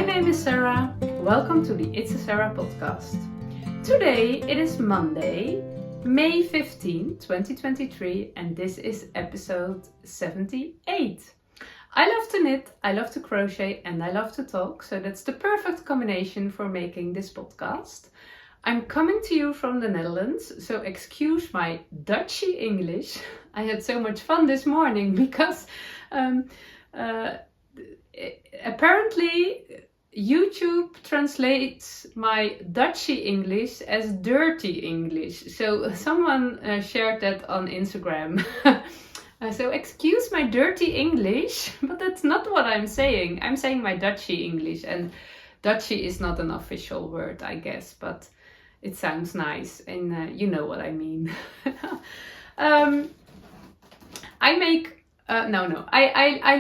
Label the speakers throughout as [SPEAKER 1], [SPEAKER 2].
[SPEAKER 1] My name is Sarah. Welcome to the It's a Sarah podcast. Today it is Monday, May 15, 2023, and this is episode 78. I love to knit, I love to crochet, and I love to talk, so that's the perfect combination for making this podcast. I'm coming to you from the Netherlands, so excuse my Dutchy English. I had so much fun this morning because apparently YouTube translates my Dutchy English as dirty English. So someone shared that on Instagram. So excuse my dirty English, but that's not what I'm saying. I'm saying my Dutchy English, and Dutchy is not an official word, I guess, but it sounds nice, and you know what I mean. I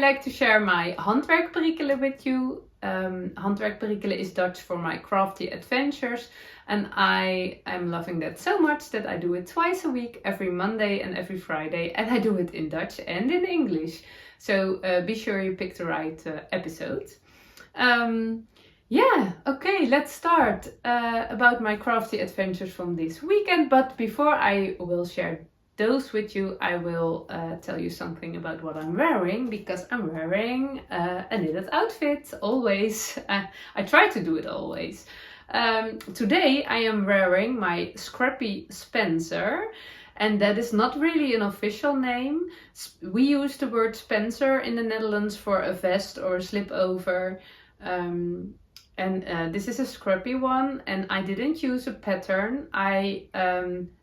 [SPEAKER 1] like to share my handwerkperikelen with you. Handwerkperikelen is Dutch for my crafty adventures, and I am loving that so much that I do it twice a week, every Monday and every Friday, and I do it in Dutch and in English. So be sure you pick the right episode. Okay, let's start about my crafty adventures from this weekend. But before I will share those with you, I will tell you something about what I'm wearing, because I'm wearing a knitted outfit always. I try to do it always. Today I am wearing my Scrappy Spencer, and that is not really an official name. We use the word Spencer in the Netherlands for a vest or a slip over. And this is a scrappy one, and I didn't use a pattern. I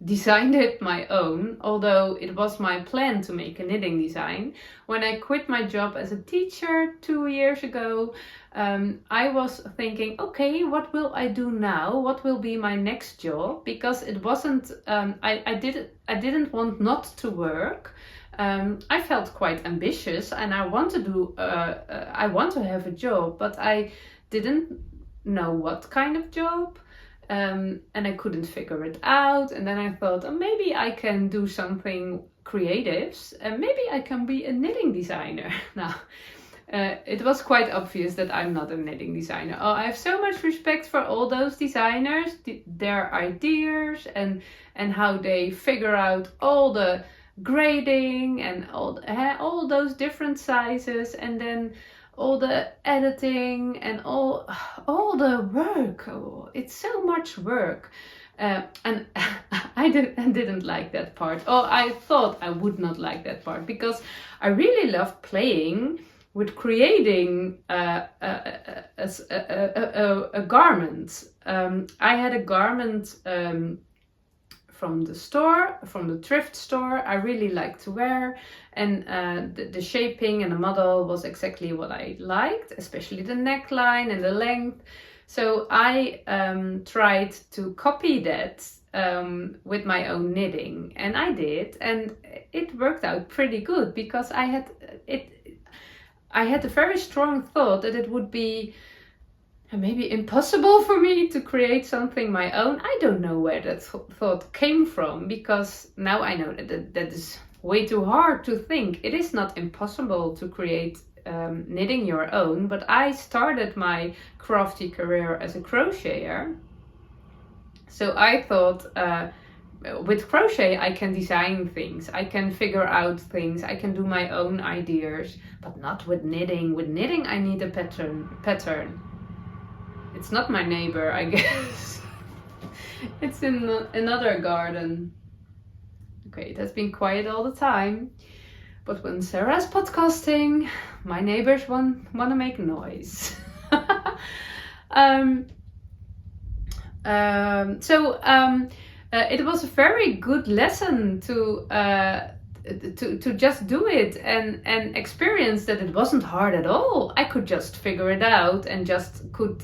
[SPEAKER 1] designed it my own, although it was my plan to make a knitting design. When I quit my job as a teacher 2 years ago, I was thinking, okay, what will I do now? What will be my next job? Because it wasn't, I didn't want not to work. I felt quite ambitious, and I want to have a job, but I didn't know what kind of job, and I couldn't figure it out. And then I thought, oh, maybe I can do something creative, and maybe I can be a knitting designer. Now, it was quite obvious that I'm not a knitting designer. Oh, I have so much respect for all those designers, their ideas, and how they figure out all the grading and all those different sizes, and then all the editing and all the work. Oh, it's so much work, and I didn't like that part. Oh, I thought I would not like that part, because I really loved playing with creating a garment. I had a garment from the thrift store, I really like to wear, and the shaping and the model was exactly what I liked, especially the neckline and the length. So I tried to copy that with my own knitting, and I did, and it worked out pretty good, because I had a very strong thought that it would be maybe impossible for me to create something my own. I don't know where that thought came from, because now I know that is way too hard to think. It is not impossible to create knitting your own, but I started my crafty career as a crocheter. So I thought, with crochet I can design things, I can figure out things, I can do my own ideas, but not with knitting. With knitting I need a pattern. It's not my neighbor, I guess. It's in another garden. Okay, it has been quiet all the time. But when Sarah's podcasting, my neighbors want to make noise. It was a very good lesson to just do it and experience that it wasn't hard at all. I could just figure it out and just could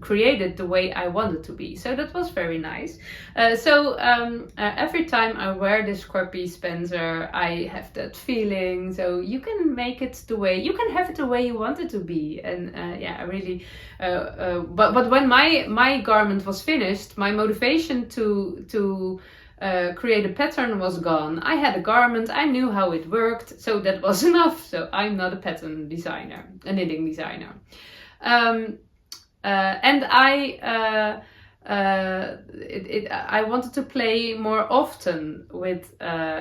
[SPEAKER 1] create it the way I wanted to be. So that was very nice. Every time I wear this Scrappy Spencer, I have that feeling. So you can make it the way, you can have it the way you want it to be. And I really, but when my garment was finished, my motivation to create a pattern was gone. I had a garment, I knew how it worked, so that was enough. So I'm not a pattern designer, a knitting designer. And I wanted to play more often with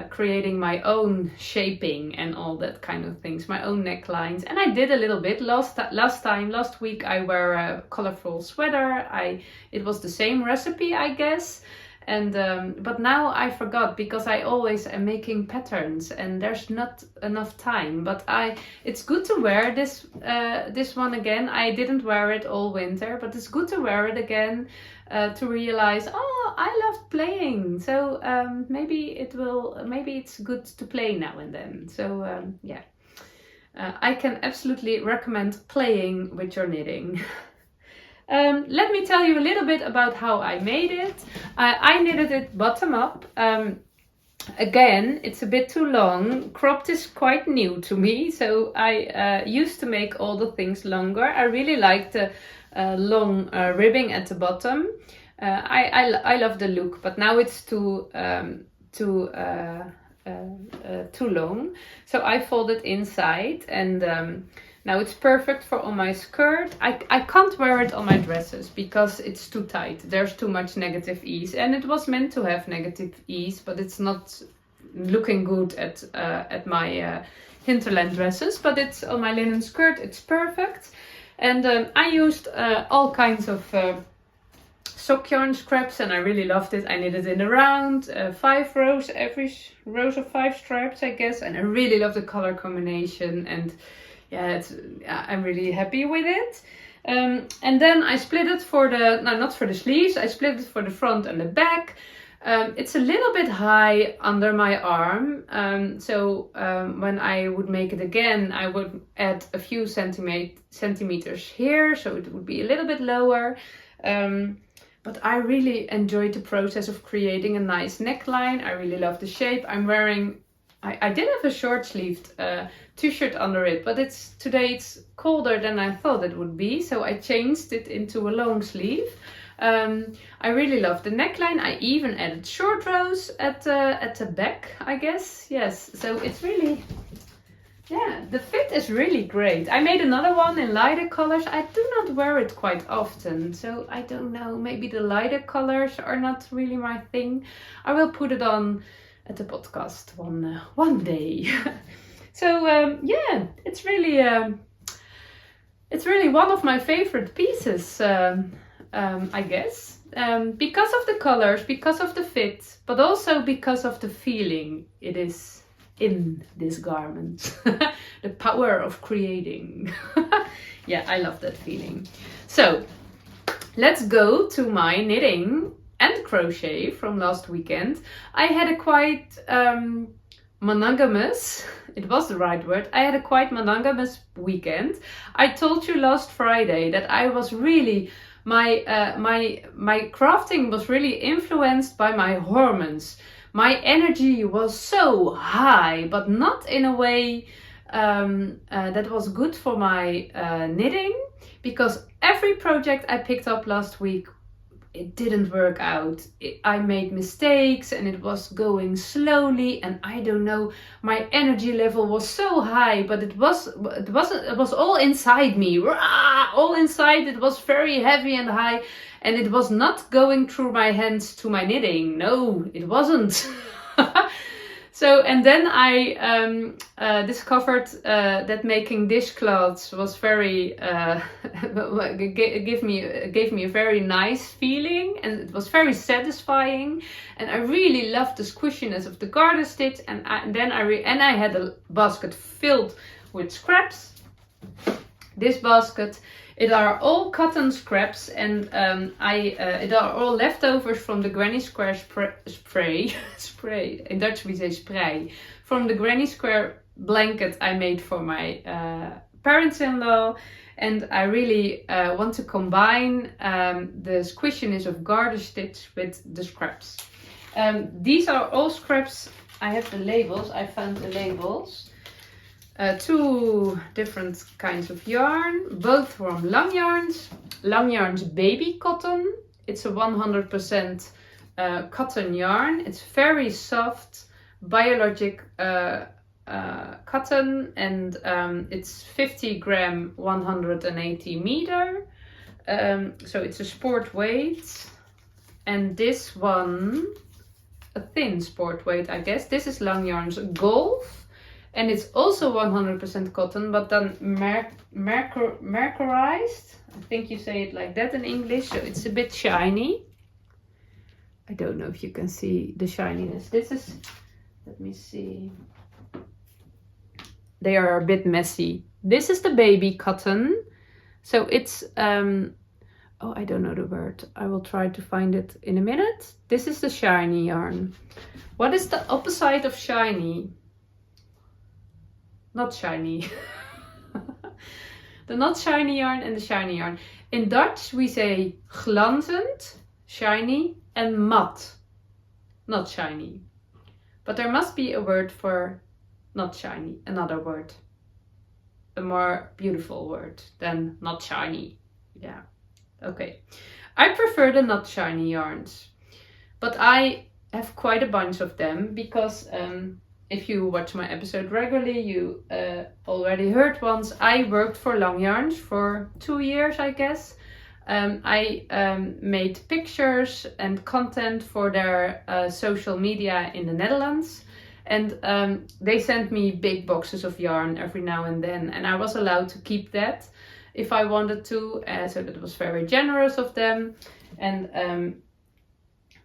[SPEAKER 1] creating my own shaping and all that kind of things, my own necklines. And I did a little bit last week. I wear a colorful sweater. It was the same recipe, I guess. And but now I forgot, because I always am making patterns and there's not enough time. But it's good to wear this one again. I didn't wear it all winter, but it's good to wear it again to realize, oh, I loved playing. So maybe it's good to play now and then. So yeah, I can absolutely recommend playing with your knitting. Let me tell you a little bit about how I made it. I knitted it bottom up. Again, it's a bit too long. Cropped is quite new to me, so I used to make all the things longer. I really like the long ribbing at the bottom. I love the look, but now it's too long. So I folded inside, and now it's perfect for on my skirt. I can't wear it on my dresses because it's too tight. There's too much negative ease, and it was meant to have negative ease, but it's not looking good at my hinterland dresses. But it's on my linen skirt. It's perfect, and I used all kinds of sock yarn scraps, and I really loved it. I knitted in a round, 5 rows, every rows of 5 straps, I guess, and I really love the color combination. And yeah, I'm really happy with it. And then I split it not for the sleeves, I split it for the front and the back. It's a little bit high under my arm, so when I would make it again, I would add a few centimeters here, so it would be a little bit lower. But I really enjoyed the process of creating a nice neckline. I really love the shape. I'm wearing, I did have a short sleeved t-shirt under it, but today it's colder than I thought it would be, so I changed it into a long sleeve. I really love the neckline. I even added short rows at the back, I guess. Yes, so it's really, yeah, the fit is really great. I made another one in lighter colors. I do not wear it quite often, so I don't know, maybe the lighter colors are not really my thing. I will put it on at the podcast one day. So yeah, it's really one of my favorite pieces, I guess, because of the colors, because of the fit, but also because of the feeling it is in this garment. The power of creating. Yeah, I love that feeling. So let's go to my knitting and crochet from last weekend. I had a quite monogamous, it was the right word, I had a quite monogamous weekend. I told you last Friday that I was really, my crafting was really influenced by my hormones. My energy was so high, but not in a way that was good for my knitting, because every project I picked up last week, it didn't work out. I made mistakes and it was going slowly, and I don't know, my energy level was so high, but it was all inside me, all inside. It was very heavy and high, and it was not going through my hands to my knitting. No, it wasn't. So, and then I discovered that making dishcloths was very gave me a very nice feeling, and it was very satisfying, and I really loved the squishiness of the garter stitch. And I had a basket filled with scraps. This basket, it are all cotton scraps, and it are all leftovers from the Granny Square spray. In Dutch we say sprei. From the Granny Square blanket I made for my parents-in-law, and I really want to combine the squishiness of garter stitch with the scraps. These are all scraps. I have the labels. I found the labels. 2 different kinds of yarn, both from Lang Yarns. Lang Yarns baby cotton. It's a 100% cotton yarn. It's very soft, biologic cotton, and it's 50 gram, 180 meter. So it's a sport weight. And this one, a thin sport weight, I guess. This is Long Yarn's Golf. And it's also 100% cotton, but then mercurized. I think you say it like that in English. So it's a bit shiny. I don't know if you can see the shininess. This is, let me see. They are a bit messy. This is the baby cotton. So it's, oh, I don't know the word. I will try to find it in a minute. This is the shiny yarn. What is the opposite of shiny? Not shiny. The not shiny yarn and the shiny yarn. In Dutch we say glanzend, shiny, and mat, not shiny. But there must be a word for not shiny, another word. A more beautiful word than not shiny. Yeah, okay. I prefer the not shiny yarns. But I have quite a bunch of them because if you watch my episode regularly, you already heard once. I worked for Long Yarns for 2 years, I guess. I made pictures and content for their social media in the Netherlands. And they sent me big boxes of yarn every now and then. And I was allowed to keep that if I wanted to. So that was very generous of them. And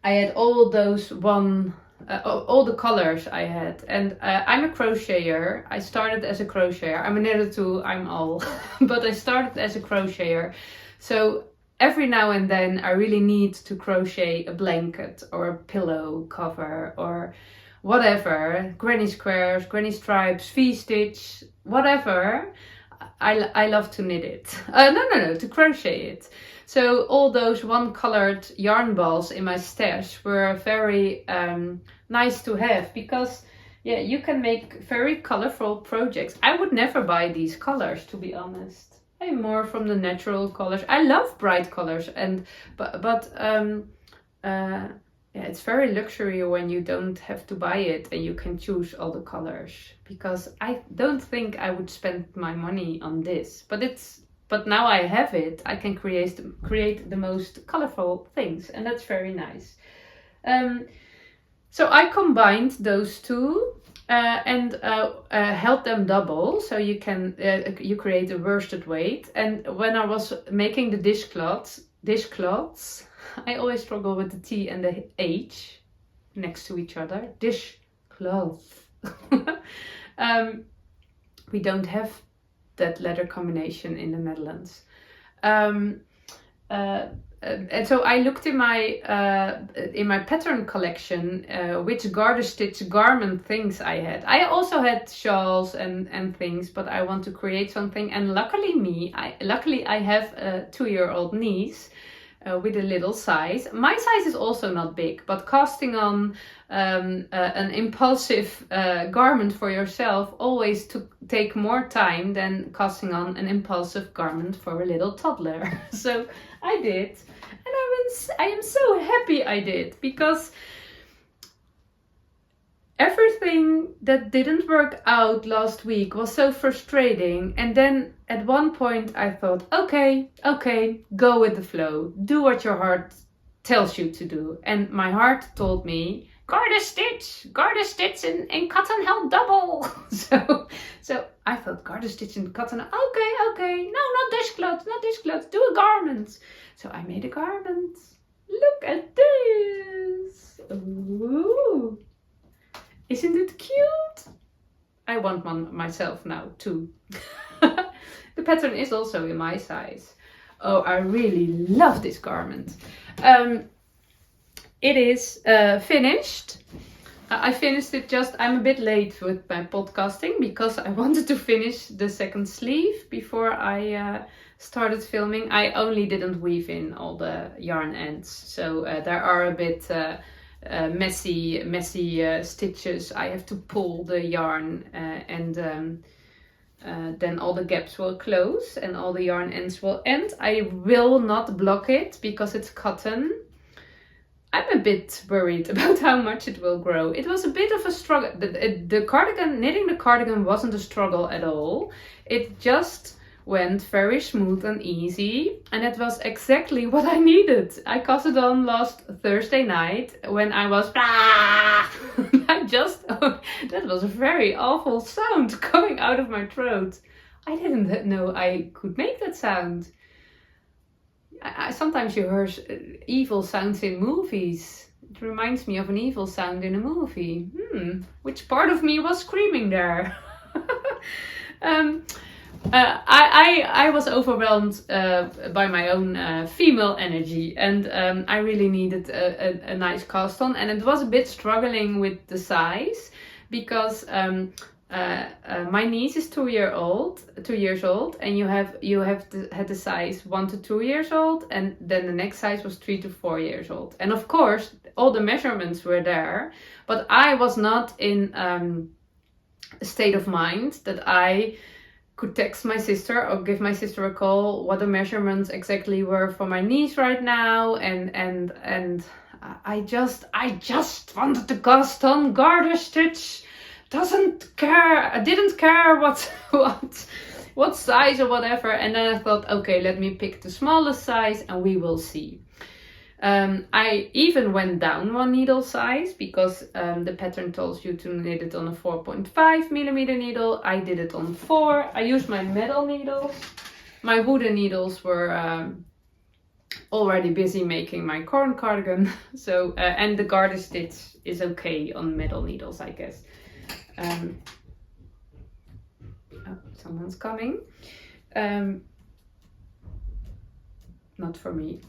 [SPEAKER 1] I had all those all the colors I had. And I'm a crocheter. I started as a crocheter. I'm a knitter too, I'm all. But I started as a crocheter. So every now and then I really need to crochet a blanket or a pillow cover or whatever. Granny squares, granny stripes, V-stitch, whatever. I love to knit it. No, to crochet it. So all those one-colored yarn balls in my stash were very nice to have because yeah, you can make very colorful projects. I would never buy these colors, to be honest. I'm more from the natural colors. I love bright colors, but yeah, it's very luxury when you don't have to buy it and you can choose all the colors. Because I don't think I would spend my money on this, but now I have it. I can create the most colorful things, and that's very nice. So I combined those two. And held them double, so you can you create a worsted weight. And when I was making the dishcloths, I always struggle with the T and the H next to each other. Dishcloth. We don't have that letter combination in the Netherlands. And so I looked in my pattern collection which garter stitch garment things I had. I also had shawls and things, but I want to create something. And luckily I have a 2-year-old niece with a little size. My size is also not big, but casting on an impulsive garment for yourself always take more time than casting on an impulsive garment for a little toddler. So I did. And I am so happy I did, because everything that didn't work out last week was so frustrating. And then at one point I thought, okay, go with the flow. Do what your heart tells you to do. And my heart told me, garter stitch in cotton held double. So I thought, garter stitch in cotton, okay. No, not dishcloth, do a garment. So I made a garment. Look at this. Ooh. Isn't it cute? I want one myself now too. The pattern is also in my size. Oh, I really love this garment. It is finished. I finished it I'm a bit late with my podcasting because I wanted to finish the second sleeve before I started filming. I only didn't weave in all the yarn ends. So there are a bit messy stitches. I have to pull the yarn and then all the gaps will close and all the yarn ends will end. I will not block it because it's cotton. I'm a bit worried about how much it will grow. It was a bit of a struggle. The cardigan, knitting the cardigan wasn't a struggle at all. It just went very smooth and easy, and it was exactly what I needed. I cast it on last Thursday night when I was that was a very awful sound coming out of my throat. I didn't know I could make that sound. Sometimes you hear evil sounds in movies. It reminds me of an evil sound in a movie. Which part of me was screaming there? I was overwhelmed by my own female energy, and I really needed a nice cast on, and it was a bit struggling with the size because my niece is 2 years old, and you have had the size 1 to 2 years old, and then the next size was 3 to 4 years old, and of course all the measurements were there, but I was not in a state of mind that I could text my sister or give my sister a call what the measurements exactly were for my niece right now, and I just wanted to cast on garter stitch. I didn't care what size or whatever, and then I thought, okay, let me pick the smallest size and we will see. I even went down 1 needle size because the pattern tells you to knit it on a 4.5 millimeter needle. I did it on 4. I used my metal needles. My wooden needles were already busy making my corn cardigan. So and the garter stitch is okay on metal needles, I guess. Someone's coming. Not for me.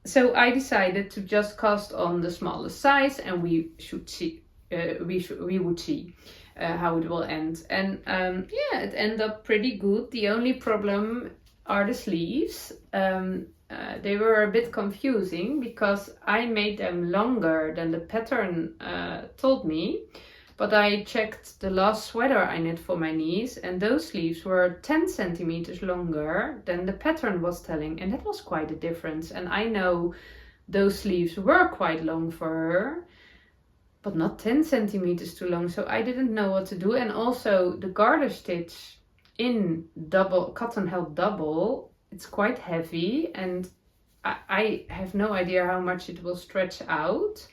[SPEAKER 1] So I decided to just cast on the smallest size, and we should see. We would see how it will end. And it ended up pretty good. The only problem are the sleeves. They were a bit confusing because I made them longer than the pattern told me. But I checked the last sweater I knit for my niece, and those sleeves were 10 centimeters longer than the pattern was telling, and that was quite a difference. And I know those sleeves were quite long for her, but not 10 centimeters too long, so I didn't know what to do. And also the garter stitch in cotton held double, it's quite heavy, and I have no idea how much it will stretch out.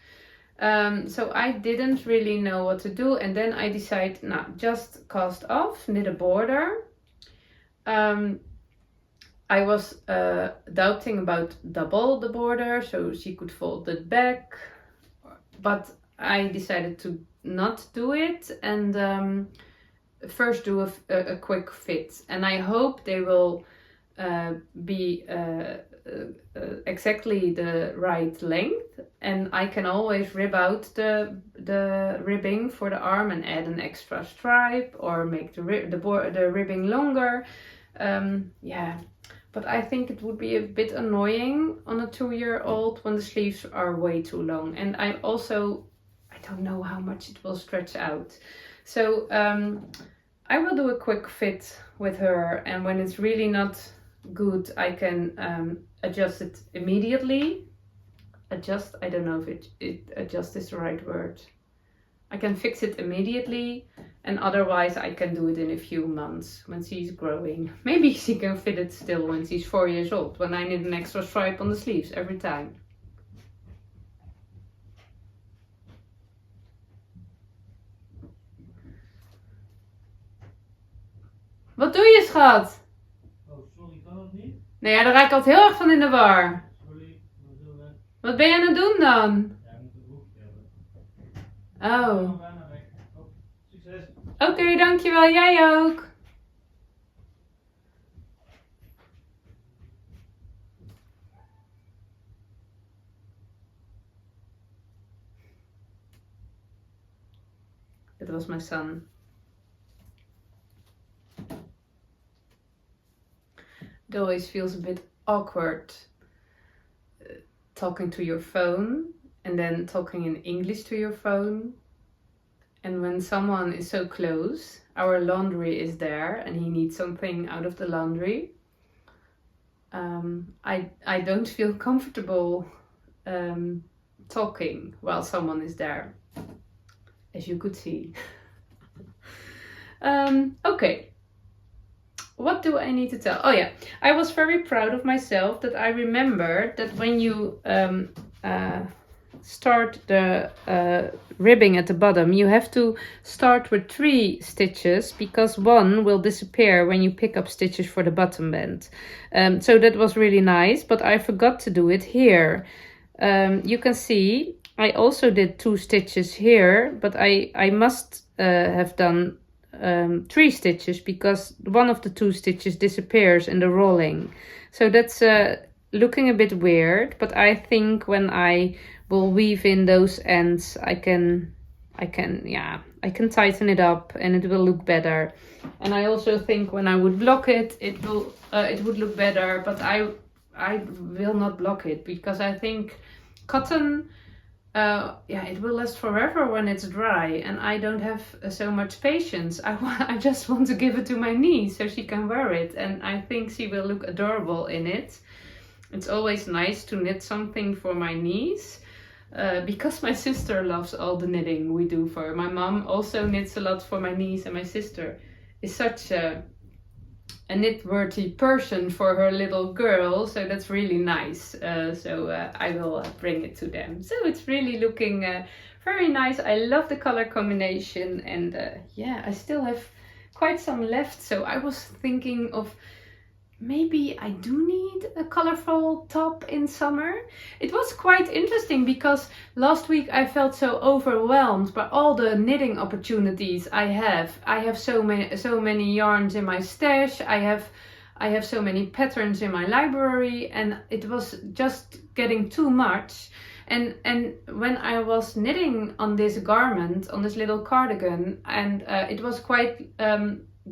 [SPEAKER 1] So I didn't really know what to do, and then I decided, just cast off, knit a border. I was doubting about double the border, so she could fold it back, but I decided to not do it, and first do a quick fit, and I hope they will be exactly the right length, and I can always rib out the ribbing for the arm and add an extra stripe or make the ribbing longer. But I think it would be a bit annoying on a 2-year-old when the sleeves are way too long, and I don't know how much it will stretch out. So I will do a quick fit with her, and when it's really not good, I can adjust it immediately. Adjust, I don't know if adjust is the right word. I can fix it immediately, and otherwise I can do it in a few months when she's growing. Maybe she can fit it still when she's 4 years old, when I need an extra stripe on the sleeves every time. Wat doe je, schat?
[SPEAKER 2] Sorry, kan dat niet?
[SPEAKER 1] Nee, ja, daar raak ik altijd heel erg van in de war.
[SPEAKER 2] Sorry,
[SPEAKER 1] Wat ben je aan het doen dan?
[SPEAKER 2] Ja, ik moet een broekje hebben.
[SPEAKER 1] Oh.
[SPEAKER 2] Bijna weg. Succes.
[SPEAKER 1] Oké, dankjewel. Jij ook. That was my son. It always feels a bit awkward talking to your phone and then talking in English to your phone. And when someone is so close, our laundry is there and he needs something out of the laundry. I don't feel comfortable talking while someone is there, as you could see. Okay. what do I need to tell? Oh yeah, I was very proud of myself that I remembered that when you start the ribbing at the bottom, you have to start with 3 stitches because 1 will disappear when you pick up stitches for the bottom band. So that was really nice, but I forgot to do it here. You can see I also did 2 stitches here, but I must have done 3 stitches because one of the 2 stitches disappears in the rolling. So that's looking a bit weird, but I think when I will weave in those ends, I can tighten it up and it will look better. And I also think when I would block it, it would look better, but I will not block it because I think cotton, it will last forever when it's dry, and I don't have so much patience. I just want to give it to my niece so she can wear it, and I think she will look adorable in it. It's always nice to knit something for my niece, because my sister loves all the knitting we do for her. My mom also knits a lot for my niece, and my sister is such a knit-worthy person for her little girl, so that's really nice. I will bring it to them. So it's really looking very nice. I love the color combination, and I still have quite some left. So I was thinking of maybe I do need a colorful top in summer. It was quite interesting because last week I felt so overwhelmed by all the knitting opportunities I have. I have so many yarns in my stash. I have so many patterns in my library, and it was just getting too much. And when I was knitting on this garment, on this little cardigan, and it was quite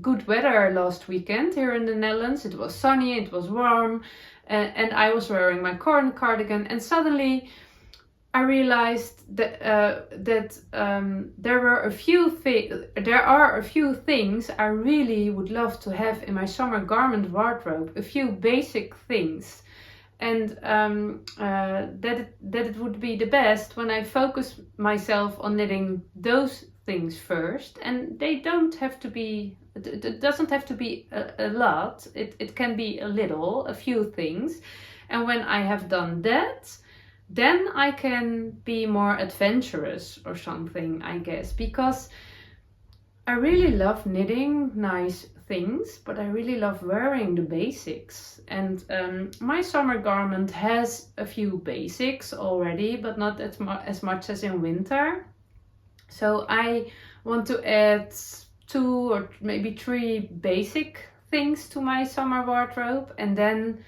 [SPEAKER 1] good weather last weekend here in the Netherlands. It was sunny, it was warm, and I was wearing my cardigan, and suddenly I realized that there are a few things I really would love to have in my summer garment wardrobe, a few basic things, and that it would be the best when I focus myself on knitting those things first, and they don't have to be, it doesn't have to be a lot, it can be a few things, and when I have done that, then I can be more adventurous or something, I guess, because I really love knitting nice things, but I really love wearing the basics, and my summer garment has a few basics already, but not as much as in winter. So I want to add 2 or maybe 3 basic things to my summer wardrobe, and then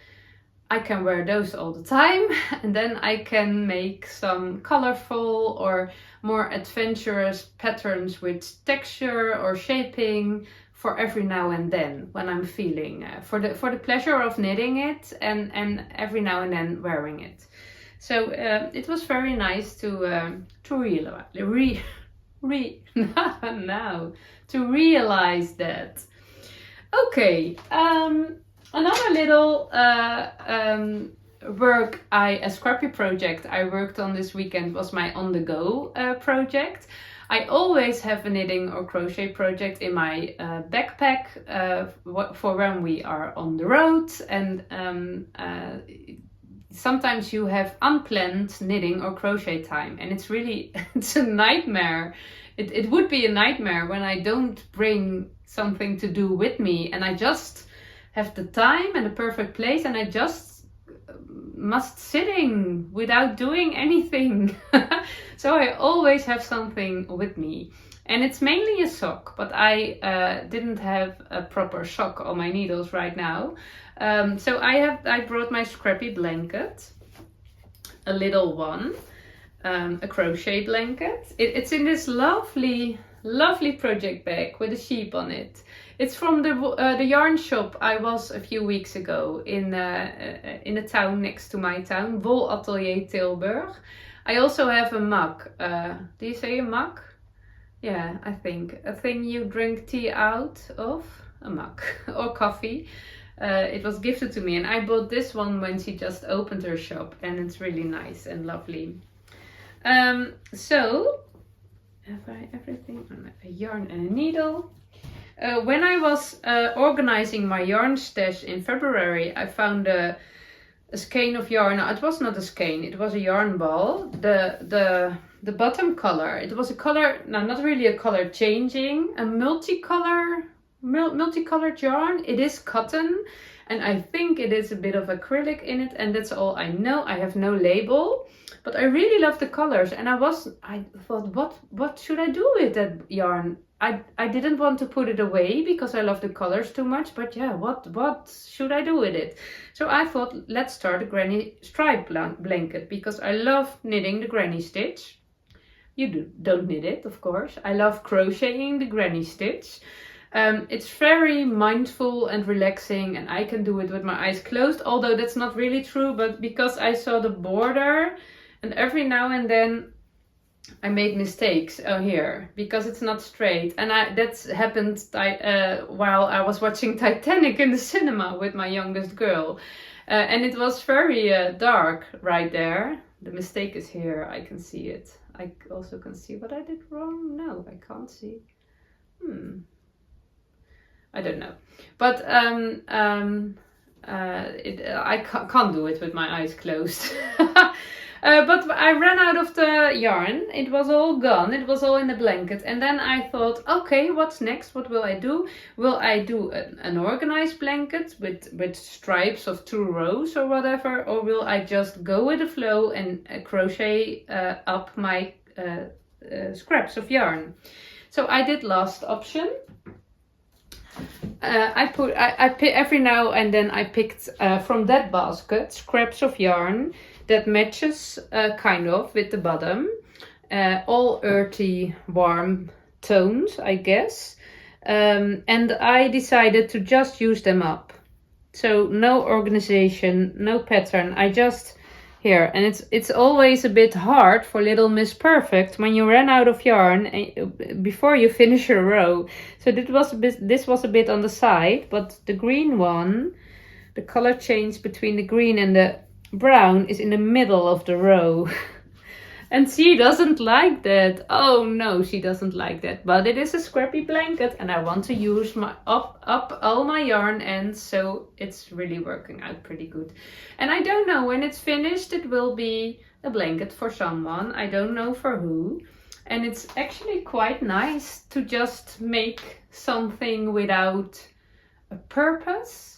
[SPEAKER 1] I can wear those all the time, and then I can make some colorful or more adventurous patterns with texture or shaping for every now and then when I'm feeling for the pleasure of knitting it, and every now and then wearing it. So it was very nice to realize that. Okay, another little work, a Scrappy project I worked on this weekend was my on-the-go project. I always have a knitting or crochet project in my backpack for when we are on the road, and sometimes you have unplanned knitting or crochet time, and it's a nightmare. It would be a nightmare when I don't bring something to do with me, and I just have the time and the perfect place, and I just must sitting without doing anything. So I always have something with me, and it's mainly a sock, but I didn't have a proper sock on my needles right now. So I brought my Scrappy blanket, a little one, a crochet blanket. It's in this lovely project bag with a sheep on it. It's from the yarn shop I was a few weeks ago in a town next to my town, Wolatelier, Tilburg. I also have a mug. Do you say a mug? Yeah, I think. A thing you drink tea out of, a mug, or coffee. It was gifted to me, and I bought this one when she just opened her shop, and it's really nice and lovely. So, have I everything? A yarn and a needle. When I was organizing my yarn stash in February, I found a skein of yarn. It was not a skein, it was a yarn ball. The bottom color, it was a color, no, not really a color changing, a multicolored yarn. It is cotton, and I think it is a bit of acrylic in it, and that's all I know. I have no label, but I really love the colors, and I thought, what should I do with that yarn? I didn't want to put it away because I love the colors too much, but yeah, what should I do with it? So I thought, let's start a granny stripe blanket, because I love knitting the granny stitch. You don't knit it, of course. I love crocheting the granny stitch. It's very mindful and relaxing, and I can do it with my eyes closed, although that's not really true, but because I saw the border, and every now and then I made mistakes here because it's not straight, and that's happened while I was watching Titanic in the cinema with my youngest girl, and it was very dark right there. The mistake is here. I can see it. I also can see what I did wrong. No, I can't see. I don't know, but I can't do it with my eyes closed. But I ran out of the yarn. It was all gone. It was all in the blanket. And then I thought, okay, what's next? What will I do? Will I do an organized blanket with stripes of 2 rows or whatever? Or will I just go with the flow and crochet up my scraps of yarn? So I did last option. Every now and then I picked from that basket scraps of yarn that matches kind of with the bottom, all earthy, warm tones, I guess, and I decided to just use them up. So no organization, no pattern. I just here, and it's always a bit hard for Little Miss Perfect when you run out of yarn before you finish a row. So this was a bit on the side, but the green one, the color change between the green and the brown is in the middle of the row. And she doesn't like that. Oh no, she doesn't like that. But it is a scrappy blanket, and I want to use my up all my yarn ends, so it's really working out pretty good. And I don't know, when it's finished it will be a blanket for someone. I don't know for who. And it's actually quite nice to just make something without a purpose.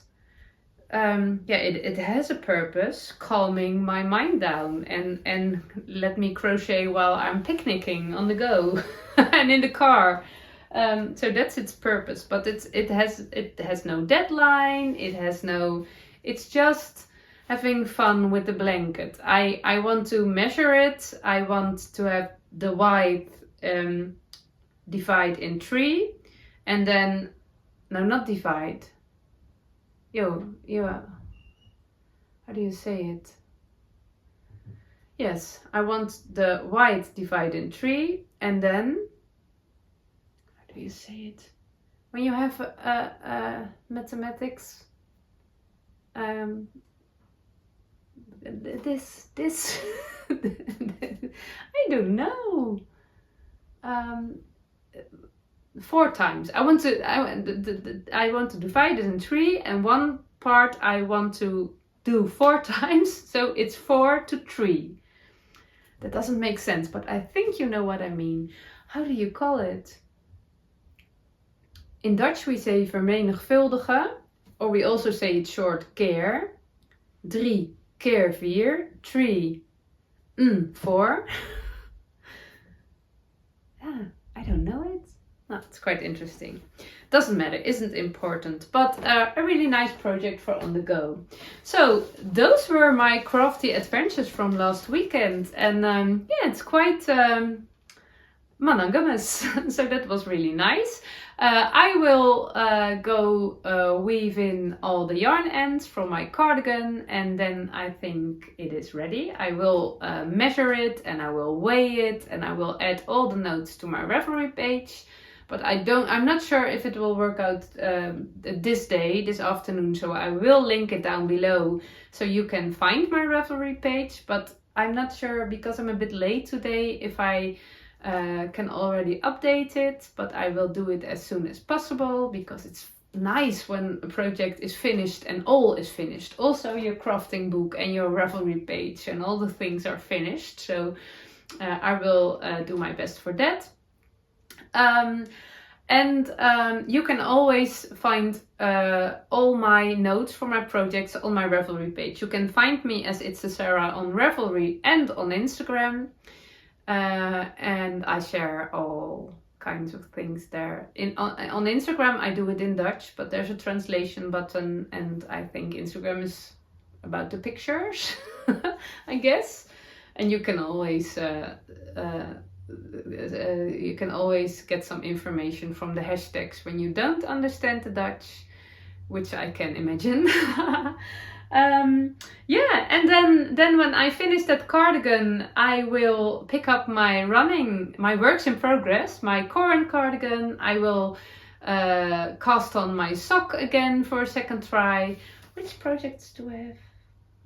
[SPEAKER 1] It has a purpose, calming my mind down and let me crochet while I'm picnicking on the go and in the car. So that's its purpose, but it has no deadline. It's just having fun with the blanket. I want to measure it. I want to have the white divide in 3, and then no, not divide. How do you say it? Yes, I want the white divide in 3, and then, how do you say it? When you have mathematics, this, I don't know. 4 times. I want to divide it in 3, and one part I want to do 4 times, so it's 4 to 3. That doesn't make sense, but I think you know what I mean. How do you call it? In Dutch we say vermenigvuldigen, or we also say it short keer. 3 keer 4, 3 4. Yeah, I don't know it. No, it's quite interesting. Doesn't matter, isn't important, but a really nice project for on the go. So those were my crafty adventures from last weekend, and yeah, it's quite monogamous. So that was really nice. I will go weave in all the yarn ends from my cardigan, and then I think it is ready. I will measure it, and I will weigh it, and I will add all the notes to my Ravelry page. But I'm not sure if it will work out this afternoon, so I will link it down below so you can find my Ravelry page. But I'm not sure, because I'm a bit late today, if I can already update it, but I will do it as soon as possible because it's nice when a project is finished and all is finished. Also your crafting book and your Ravelry page and all the things are finished. So I will do my best for that. You can always find all my notes for my projects on my Ravelry page. You can find me as It's a Sarah on Ravelry and on Instagram. And I share all kinds of things there. On Instagram I do it in Dutch, but there's a translation button, and I think Instagram is about the pictures, I guess. And you can always get some information from the hashtags when you don't understand the Dutch, which I can imagine. Yeah, and then when I finish that cardigan, I will pick up my works in progress, my current cardigan. I will cast on my sock again for a second try. Which projects do I have?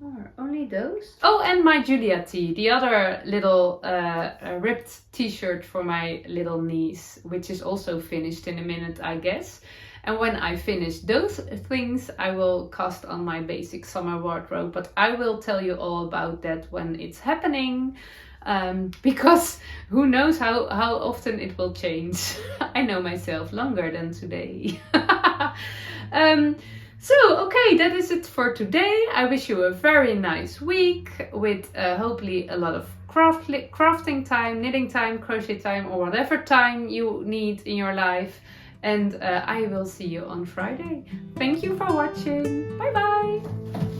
[SPEAKER 1] Oh, only those? Oh, and my Julia tee, the other little ripped t-shirt for my little niece, which is also finished in a minute, I guess. And when I finish those things, I will cast on my basic summer wardrobe. But I will tell you all about that when it's happening. Because who knows how often it will change. I know myself longer than today. So, okay, that is it for today. I wish you a very nice week with hopefully a lot of crafting time, knitting time, crochet time, or whatever time you need in your life. And I will see you on Friday. Thank you for watching. Bye bye.